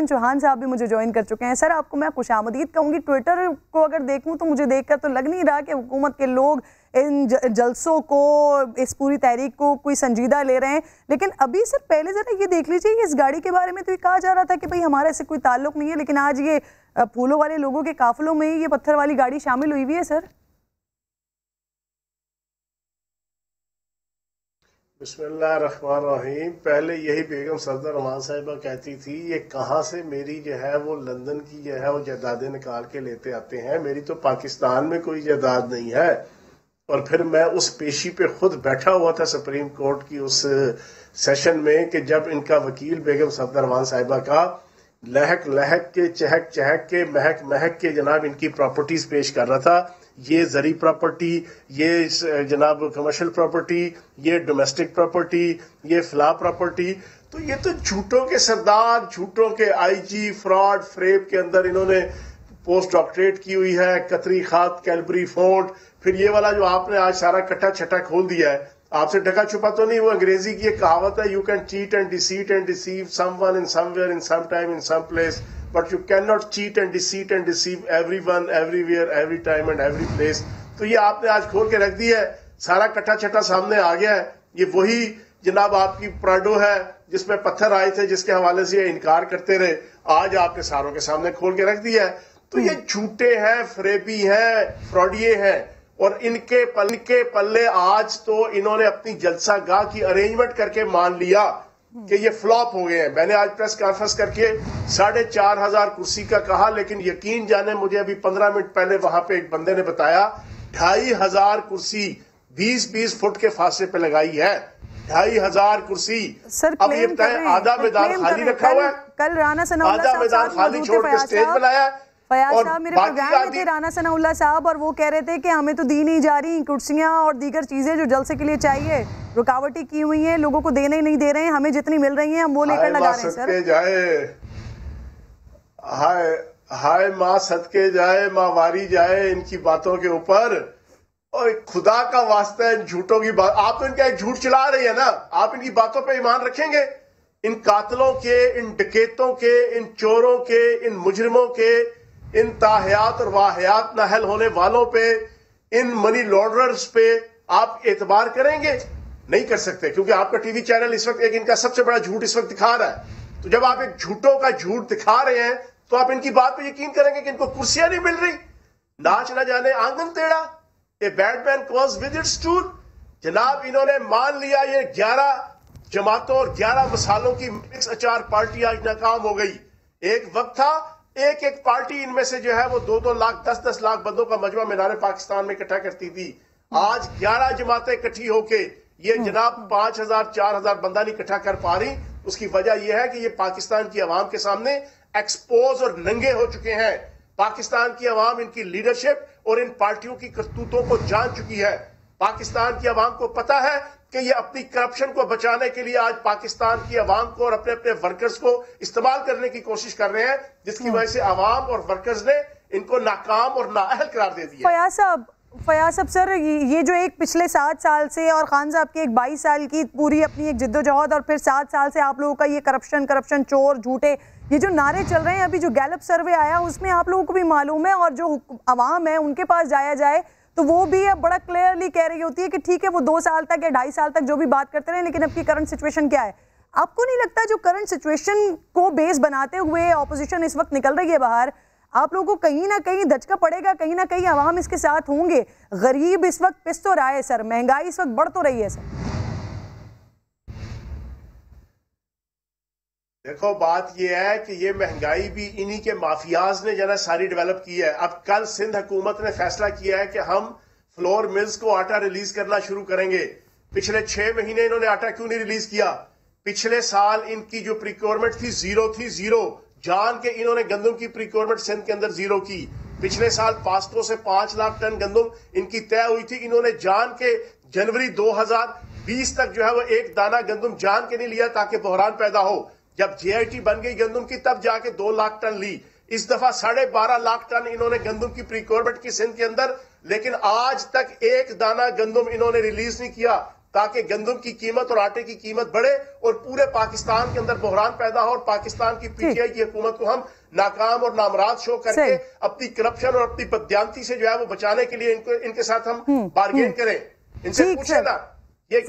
चौहान साहब भी मुझे ज्वाइन कर चुके हैं। सर आपको मैं खुशामदीद कहूँगी। ट्विटर को अगर देखूँ तो मुझे देखकर तो लग नहीं रहा कि हुकूमत के लोग इन जलसों को, इस पूरी तहरीक को कोई संजीदा ले रहे हैं। लेकिन अभी सर पहले ज़रा ये देख लीजिए, इस गाड़ी के बारे में तो ये कहा जा रहा था कि भाई हमारा इससे कोई ताल्लुक नहीं है, लेकिन आज ये फूलों वाले लोगों के काफिलों में ही ये पत्थर वाली गाड़ी शामिल हुई है सर। बिस्मिल्लाहिर्रहमानिर्रहीम। पहले यही बेगम सफदर रहमान साहिबा कहती थी ये कहाँ से मेरी जो है वो लंदन की जो है वो जायदादें निकाल के लेते आते हैं, मेरी तो पाकिस्तान में कोई जायदाद नहीं है। और फिर मैं उस पेशी पे खुद बैठा हुआ था सुप्रीम कोर्ट की उस सेशन में कि जब इनका वकील बेगम सफदर रहमान साहिबा का लहक लहक के, चहक चहक के, महक महक के जनाब इनकी प्रॉपर्टीज पेश कर रहा था। ये जरी प्रॉपर्टी, ये जनाब कमर्शियल प्रॉपर्टी, ये डोमेस्टिक प्रॉपर्टी, ये फ्ला प्रॉपर्टी। तो ये तो झूठों के सरदार, झूठों के आईजी, फ्रॉड फ्रेब के अंदर इन्होंने पोस्ट डॉक्टरेट की हुई है। कतरी खात, कैलबरी फोर्ट, फिर ये वाला जो आपने आज सारा कट्टा छट्टा खोल दिया है, आपसे ढका छुपा तो नहीं। वो अंग्रेजी की एक कहावत है, you can cheat and deceit and deceive someone in somewhere in some time in some place, but you can not cheat and deceit and deceive everyone everywhere every time and every place. तो ये आपने आज खोल के रख दिया है, सारा कट्टा छट्टा सामने आ गया है। ये वही जनाब आपकी प्राडो है जिसमें पत्थर आए थे, जिसके हवाले से इनकार करते रहे, आज आपके सारों के सामने खोल के रख दिया है। तो ये झूठे हैं, फरेबी हैं, फ्रॉडिये हैं। और इनके पल्ले आज तो इन्होंने अपनी जलसागाह की अरेंजमेंट करके मान लिया कि ये फ्लॉप हो गए हैं। मैंने आज प्रेस कॉन्फ्रेंस करके 4,500 कुर्सी का कहा, लेकिन यकीन जाने मुझे अभी 15 मिनट पहले वहां पे एक बंदे ने बताया 2,500 कुर्सी 20-20 फुट के फासले पे लगाई है। 2,500 कुर्सी। सर अब ये बताएं, आधा मैदान खाली रखा हुआ है, कल राना सनाउल्लाह आधा मैदान खाली छोड़ के स्टेज बनाया है। फयाज साहब मेरे प्रोग्राम में थे, राना सनाउल्लाह साहब, और वो कह रहे थे कि हमें तो दी नहीं जा रही कुर्सियां और दीगर चीजें जो जलसे के लिए चाहिए, रुकावटें की हुई हैं, लोगों को देने ही नहीं दे रहे हैं, हमें जितनी मिल रही हैं हम वो लेकर लगा रहे हैं सर। हाय माँ सदके जाए, माँ वारी जाए इनकी बातों के ऊपर। और खुदा का वास्ता है इन झूठों की बात, आप तो इनका एक झूठ चला रही है ना, आप इनकी बातों पे ईमान रखेंगे? इन कातलों के, इन डकैतों के, इन चोरों के, इन मुजरिमों के, इन ताहयात और वाहयात नाहल होने वालों पे, इन मनी लॉन्ड्रर्स पे आप एतबार करेंगे? नहीं कर सकते, क्योंकि आपका टीवी चैनल इस वक्त एक इनका सबसे बड़ा झूठ इस वक्त दिखा रहा है। तो जब आप एक झूठों का झूठ दिखा रहे हैं तो आप इनकी बात पे यकीन करेंगे कि इनको कुर्सियां नहीं मिल रही। नाच ना जाने आंगन टेढ़ा, a bad man cause with its tour. जनाब इन्होंने मान लिया ये 11 जमातों और 11 मसालों की मिक्स अचार पार्टी आज नाकाम हो गई। एक वक्त था एक एक पार्टी इनमें से जो है वो 2-2 लाख 10-10 लाख बंदों का मजमा मीनारे पाकिस्तान में इकट्ठा करती थी। आज 11 जमातें इकट्ठी होके ये जनाब 5,000-4,000 बंदा नहीं इकट्ठा कर पा रही। उसकी वजह यह है कि ये पाकिस्तान की आवाम के सामने एक्सपोज और नंगे हो चुके हैं। पाकिस्तान की आवाम इनकी लीडरशिप और इन पार्टियों की करतूतों को जान चुकी है। पाकिस्तान की आवाम को पता है कि ये अपनी करप्शन को बचाने के लिए आज पाकिस्तान की आवाम को और अपने अपने वर्कर्स को इस्तेमाल करने की कोशिश कर रहे हैं, जिसकी वजह से आवाम और वर्कर्स ने इनको नाकाम और नाअहल करार दे दिया। फयाज साहब सर, ये जो एक पिछले 7 साल से और खान साहब की एक 22 साल की पूरी अपनी एक जिद्दोजहद और फिर 7 साल से आप लोगों का ये करप्शन, चोर, झूठे, ये जो नारे चल रहे हैं, अभी जो गैलप सर्वे आया उसमें आप लोगों को भी मालूम है, और जो आवाम है उनके पास जाया जाए तो वो भी अब बड़ा क्लियरली कह रही होती है कि ठीक है वो 2 साल तक या 2.5 साल तक जो भी बात करते रहे, लेकिन अब की करंट सिचुएशन क्या है? आपको नहीं लगता जो करंट सिचुएशन को बेस बनाते हुए ऑपोजिशन इस वक्त निकल रही है बाहर, आप लोगों को कहीं ना कहीं दचका पड़ेगा, कहीं ना कहीं आवाम इसके साथ होंगे? गरीब इस वक्त पिस तो रहा है सर, महंगाई इस वक्त बढ़ तो रही है सर। देखो बात यह है कि ये महंगाई भी इन्हीं के माफियाज ने जना सारी डेवलप की है। अब कल सिंध हुकूमत ने फैसला किया है कि हम फ्लोर मिल्स को आटा रिलीज करना शुरू करेंगे। पिछले 6 महीने इन्होंने आटा क्यों नहीं रिलीज किया? पिछले साल इनकी जो प्रिक्योरमेंट थी जीरो। जान के इन्होंने गंदम की प्रिक्योरमेंट सिंध के अंदर जीरो की। पिछले साल पास्को से 5 लाख टन गंदम इनकी तय हुई थी, इन्होंने जान के जनवरी 2020 तक जो है वो एक दाना गंदम जान के नहीं लिया ताकि बहरान पैदा हो। जब JIT बन गई गंदम की तब जाके 2 लाख टन ली। इस दफा 12.5 लाख टन इन्होंने गंदम की प्रिक्योरमेंट की सिंध के अंदर, लेकिन आज तक एक दाना गंदम इन्होंने रिलीज नहीं किया। تاکہ گندم کی قیمت اور آٹے کی قیمت بڑھے اور پورے پاکستان کے اندر بحران پیدا ہو اور پاکستان کی پی ٹی آئی کی حکومت کو ہم ناکام اور نامراد شو کر کے اپنی کرپشن اور اپنی بددیانتی سے جو ہے وہ بچانے کے لیے ان کے ساتھ ہم بارگین کریں، ان سے پوچھیں نا یہ